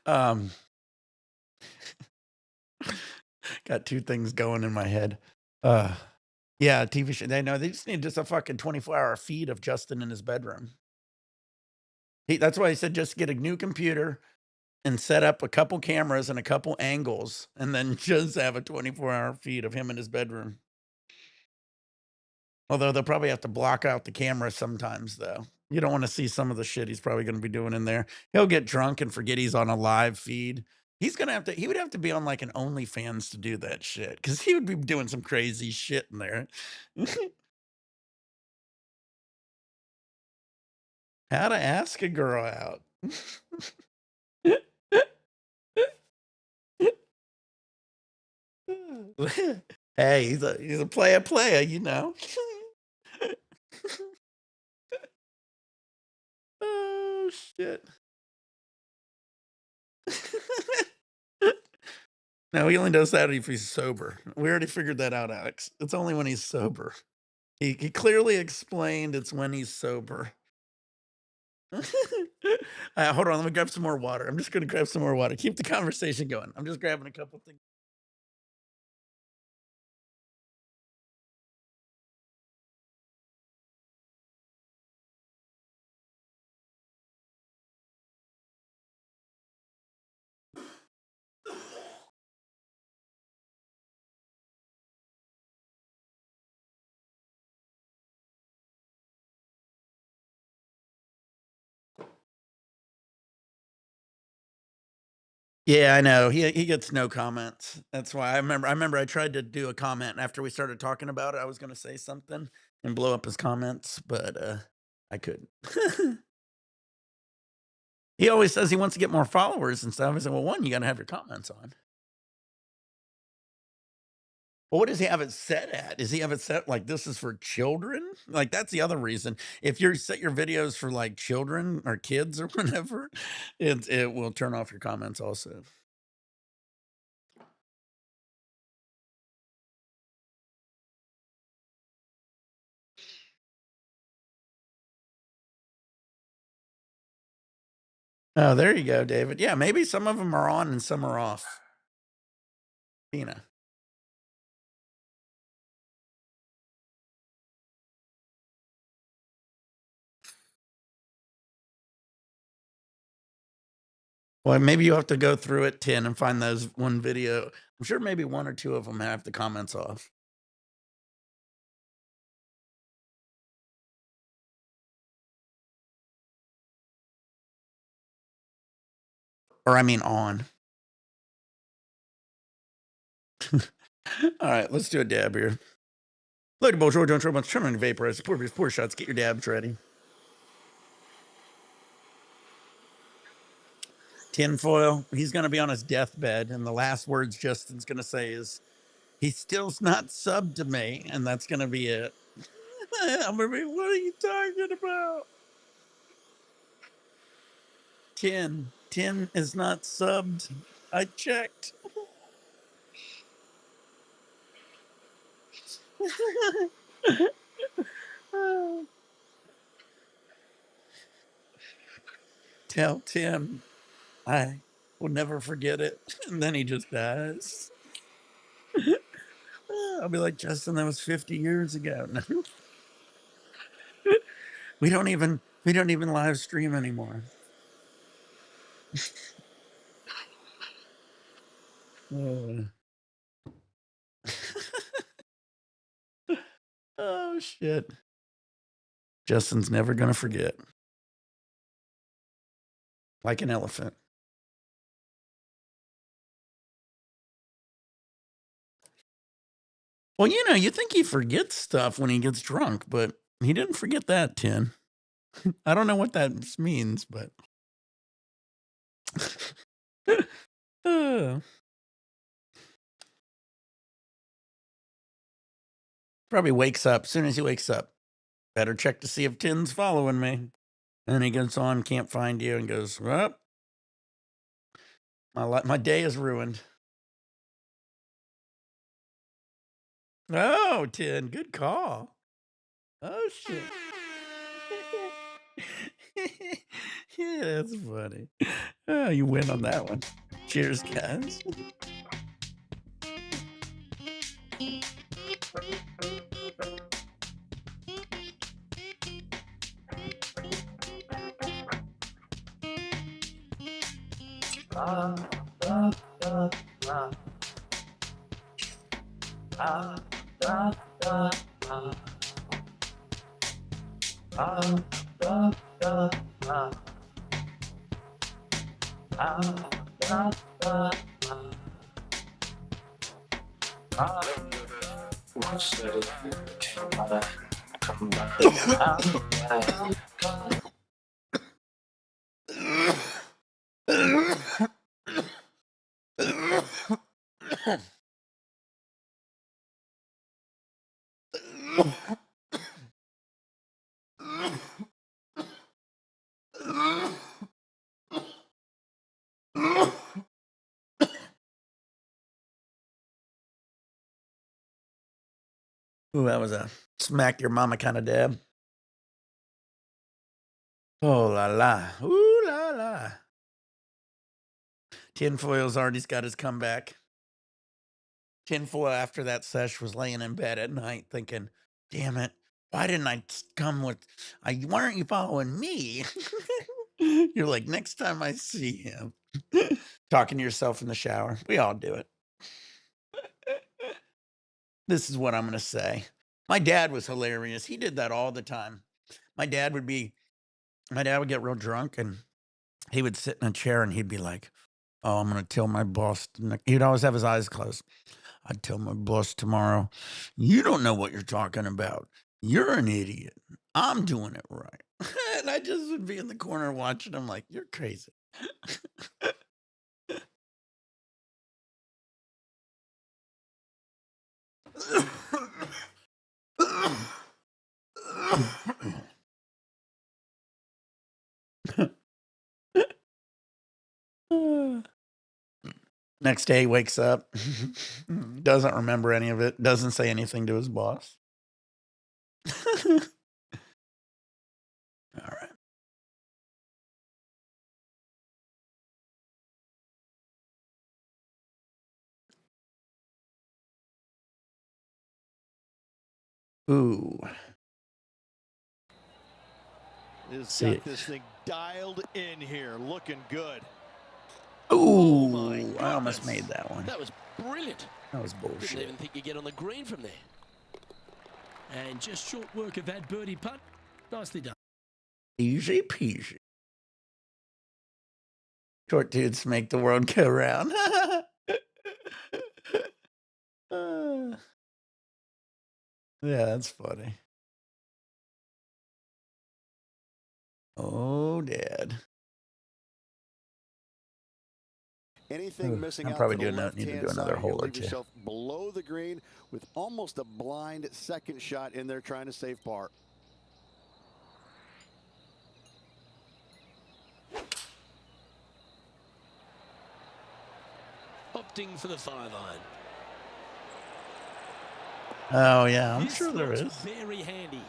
um, got two things going in my head. Yeah, TV show. They know they just need just a fucking 24-hour feed of Justin in his bedroom. That's why he said just get a new computer and set up a couple cameras and a couple angles, and then just have a 24-hour feed of him in his bedroom. Although they'll probably have to block out the camera sometimes, though. You don't want to see some of the shit he's probably going to be doing in there. He'll get drunk and forget he's on a live feed. He would have to be on like an OnlyFans to do that shit because he would be doing some crazy shit in there. How to ask a girl out. Hey, he's a player, you know. Oh shit. No, he only does that if he's sober. We already figured that out, Alex. It's only when he's sober. He clearly explained it's when he's sober. Hold on, let me grab some more water. I'm just gonna grab some more water. Keep the conversation going. I'm just grabbing a couple things. Yeah, I know. He gets no comments. That's why I remember I tried to do a comment after we started talking about it. I was gonna say something and blow up his comments, but I couldn't. He always says he wants to get more followers and stuff. I said, well, one, you gotta have your comments on. Well, what does he have it set at? Does he have it set like this is for children? Like that's the other reason. If you set your videos for like children or kids or whatever, it will turn off your comments also. Oh, there you go, David. Yeah, maybe some of them are on and some are off. Tina. Well, maybe you have to go through it 10 and find those one video. I'm sure maybe one or two of them have the comments off. Or I mean on. All right, let's do a dab here. Loaded bowl, George, don't trim and vaporize. Pour shots. Get your dabs ready. Tinfoil. He's going to be on his deathbed, and the last words Justin's going to say is, "He still's not subbed to me," and that's going to be it. I'm going to be, what are you talking about? Tin is not subbed. I checked. Tell Tim I will never forget it. And then he just dies. I'll be like, Justin, that was 50 years ago. we don't even live stream anymore. Oh shit. Justin's never gonna forget. Like an elephant. Well, you know, you think he forgets stuff when he gets drunk, but he didn't forget that, Tin. I don't know what that means, but probably wakes up. As soon as he wakes up, better check to see if Tin's following me. And he gets on, can't find you, and goes, well, my day is ruined. Oh, 10. Good call. Oh, shit. Yeah, that's funny. Oh, you win on that one. Cheers, guys. Ooh, that was a smack your mama kind of dab. Oh la la. Ooh la la. Tinfoil's already got his comeback. Tinfoil after that sesh was laying in bed at night thinking, damn it, why didn't I come with why aren't you following me? You're like, next time I see him. Talking to yourself in the shower. We all do it. This is what I'm gonna say. My dad was hilarious. He did that all the time. My dad would get real drunk and he would sit in a chair and he'd be like, oh, I'm gonna tell my boss. He'd always have his eyes closed. I'd tell my boss tomorrow, you don't know what you're talking about. You're an idiot. I'm doing it right. And I just would be in the corner watching him like, you're crazy. Next day, he wakes up, doesn't remember any of it, doesn't say anything to his boss. All right. Ooh. Has See got it. this thing dialed in here, looking good. Oh my Ooh, I almost goodness. made that one. That was brilliant. That was Didn't bullshit. even think you'd get on the green from there. And just short work of that birdie putt. Nicely done. Easy peasy. Short dudes make the world go round. Yeah, that's funny. Oh, Dad. Anything Ooh, missing I out probably to the need to do left-hand another side, hole you'll or leave two. yourself below the green with almost a blind second shot in there trying to save par. Opting for the 5-iron. Oh, yeah, I'm This sure there looks is. very handy.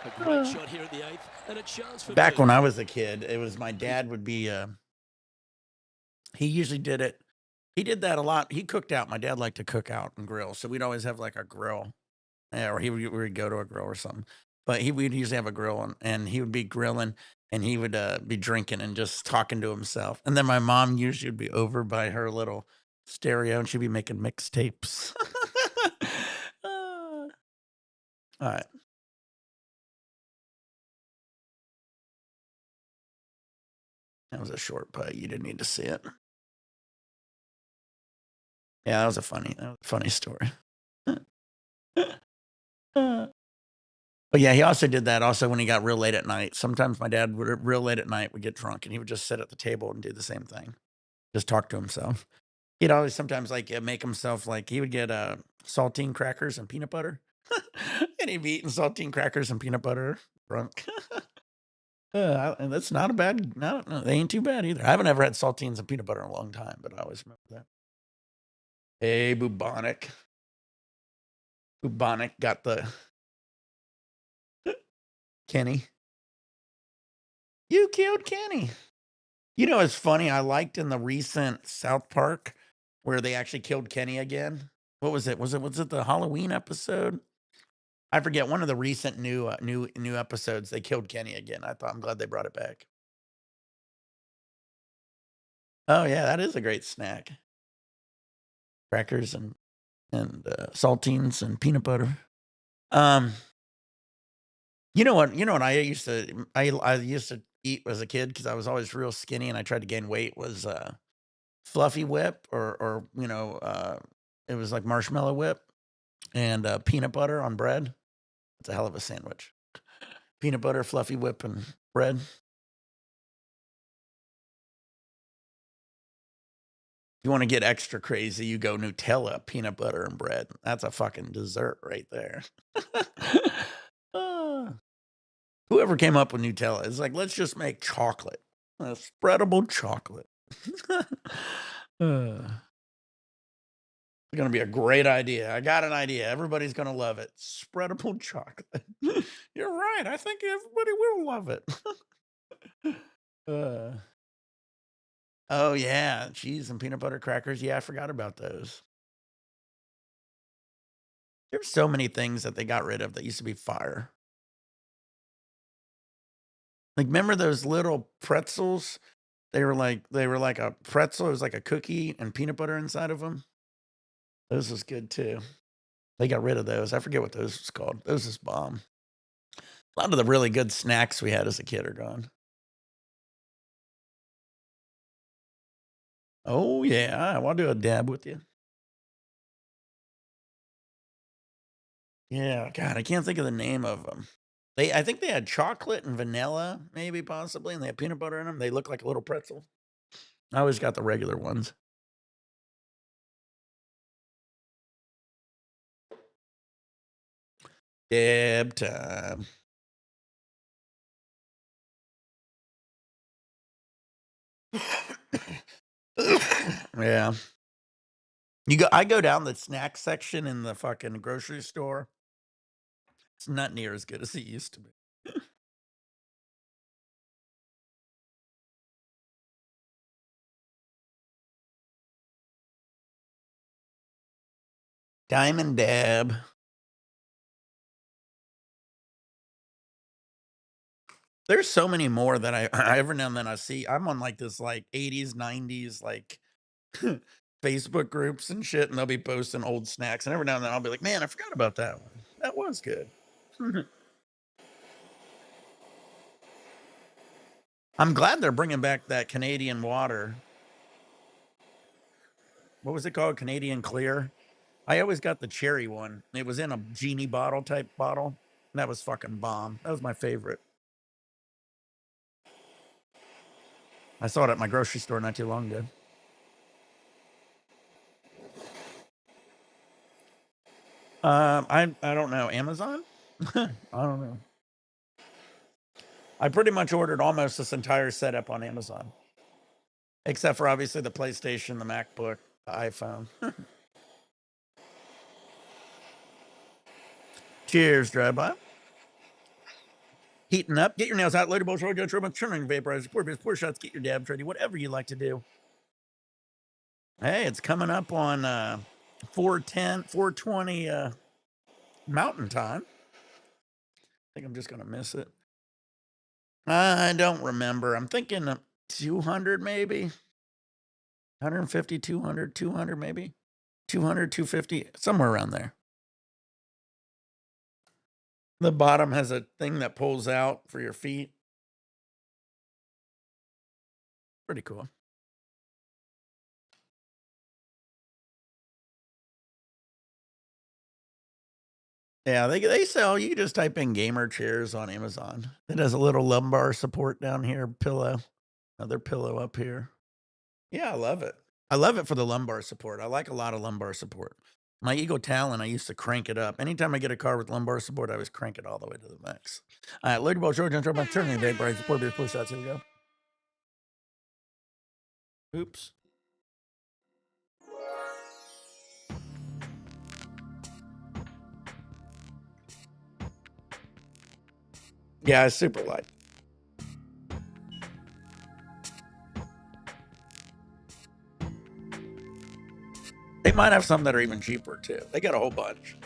A great shot here at the 8th and a chance for Back when birdie. I was a kid, it was my dad would be, he usually did it. He did that a lot. He cooked out. My dad liked to cook out and grill. So we'd always have like a grill. Yeah, or we would go to a grill or something. But we'd usually have a grill and he would be grilling and he would be drinking and just talking to himself. And then my mom usually would be over by her little stereo and she'd be making mixtapes. All right. That was a short putt. You didn't need to see it. Yeah, that was a funny story. But yeah, he also did that also when he got real late at night. Sometimes my dad would real late at night would get drunk and he would just sit at the table and do the same thing. Just talk to himself. He'd always sometimes like make himself like he would get saltine crackers and peanut butter. And he'd be eating saltine crackers and peanut butter drunk. And that's not a bad, no, they ain't too bad either. I haven't ever had saltines and peanut butter in a long time, but I always remember that. Hey, Bubonic. Bubonic got the Kenny. You killed Kenny. You know, it's funny. I liked in the recent South Park where they actually killed Kenny again. What was it? Was it the Halloween episode? I forget. One of the recent new episodes, they killed Kenny again. I'm glad they brought it back. Oh yeah, that is a great snack. Crackers and saltines and peanut butter. You know what? You know what I used to eat as a kid because I was always real skinny and I tried to gain weight was Fluffy Whip or it was like marshmallow whip and peanut butter on bread. It's a hell of a sandwich. Peanut butter, Fluffy Whip, and bread. You want to get extra crazy, you go Nutella, peanut butter, and bread. That's a fucking dessert right there. Ah. Whoever came up with Nutella is like, let's just make chocolate, a spreadable chocolate. It's gonna be a great idea. I got an idea. Everybody's gonna love it. Spreadable chocolate. You're right. I think everybody will love it. Oh yeah, cheese and peanut butter crackers. Yeah, I forgot about those. There's so many things that they got rid of that used to be fire. Like, remember those little pretzels? They were like a pretzel. It was like a cookie and peanut butter inside of them. Those was good too. They got rid of those. I forget what those was called. Those was bomb. A lot of the really good snacks we had as a kid are gone. Oh yeah, I want to do a dab with you. Yeah, God, I can't think of the name of them. I think they had chocolate and vanilla, maybe possibly, and they had peanut butter in them. They look like a little pretzel. I always got the regular ones. Dab time. Yeah. I go down the snack section in the fucking grocery store. It's not near as good as it used to be. Diamond Dab. There's so many more that I every now and then I see. I'm on like this like 80s, 90s like Facebook groups and shit, and they'll be posting old snacks. And every now and then I'll be like, man, I forgot about that one. That was good. I'm glad they're bringing back that Canadian water. What was it called? Canadian Clear. I always got the cherry one. It was in a genie bottle type bottle. And that was fucking bomb. That was my favorite. I saw it at my grocery store not too long ago. I don't know. Amazon? I don't know. I pretty much ordered almost this entire setup on Amazon. Except for obviously the PlayStation, the MacBook, the iPhone. Cheers, drive-by. Heating up. Get your nails out. Later, balls, roll, go, trimming, vaporizer, pour shots, get your dabs ready. Whatever you like to do. Hey, it's coming up on 420 Mountain Time. I think I'm just going to miss it. I don't remember. I'm thinking 200 maybe. 150, 200, 200 maybe. 200, 250, somewhere around there. The bottom has a thing that pulls out for your feet. Pretty cool. Yeah, they sell. You can just type in gamer chairs on Amazon. It has a little lumbar support down here, pillow, another pillow up here. Yeah, I love it. I love it for the lumbar support. I like a lot of lumbar support. My Ego Talon, I used to crank it up. Anytime I get a car with lumbar support, I always crank it all the way to the max. All right, Lady Ball, George, I'm turning today, Brian. Support, push shots. Here we go. Oops. Yeah, it's super light. They might have some that are even cheaper too. They got a whole bunch.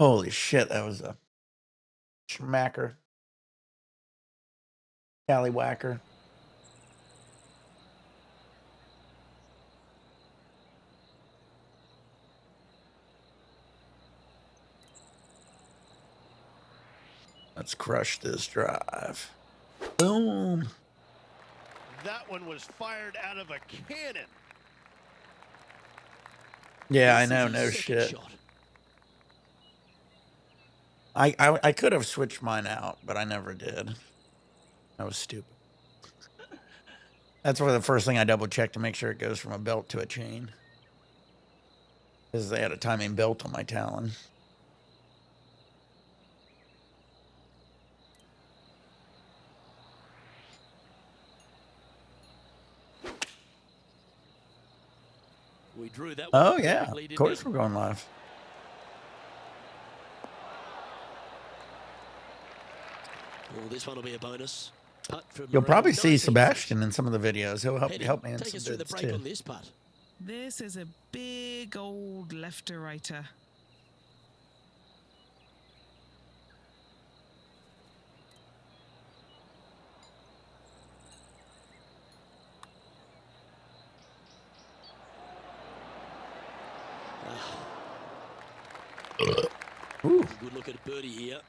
Holy shit, that was a schmacker. Callywhacker. Let's crush this drive. Boom. That one was fired out of a cannon. Yeah, I This is know, his no second shit. shot. I could have switched mine out, but I never did. That was stupid. That's where the first thing I double checked to make sure it goes from a belt to a chain. Because they had a timing belt on my Talon. We drew that one Oh yeah, perfectly, of didn't course we? we're going live. Oh, this one will be a bonus. Putt from You'll probably around see 19 feet. Sebastian in some of the videos. He'll Heading, help me in take some us through the bids break too. on this putt. This is a big old lefter-righter. Ooh. Good look at birdie here.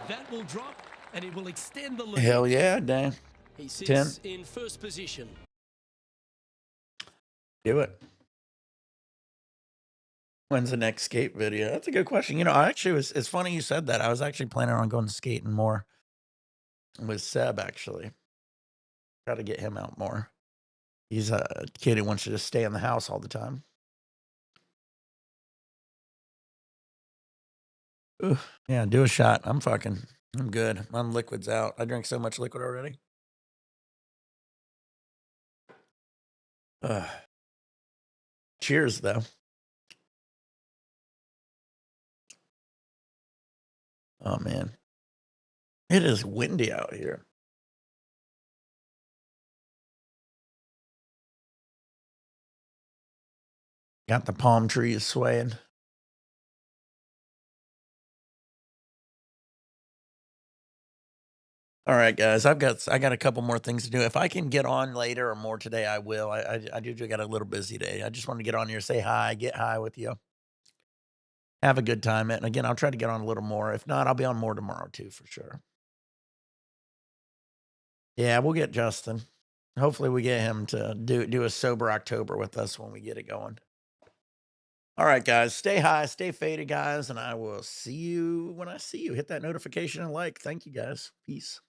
That will drop, and it will extend the lead. Hell yeah, Dan. He 10. sits in first position. Do it. When's the next skate video? That's a good question. You know, I actually it's funny you said that. I was actually planning on going skating more with Seb, actually. Try to get him out more. He's a kid who wants to just stay in the house all the time. Ooh, yeah, do a shot. I'm good. I'm liquids out. I drank so much liquid already. Cheers, though. Oh, man. It is windy out here. Got the palm trees swaying. All right, guys. I got a couple more things to do. If I can get on later or more today, I will. I do got a little busy day. I just want to get on here, say hi, get high with you, have a good time. And again, I'll try to get on a little more. If not, I'll be on more tomorrow too, for sure. Yeah, we'll get Justin. Hopefully, we get him to do a sober October with us when we get it going. All right, guys. Stay high, stay faded, guys, and I will see you when I see you. Hit that notification and like. Thank you, guys. Peace.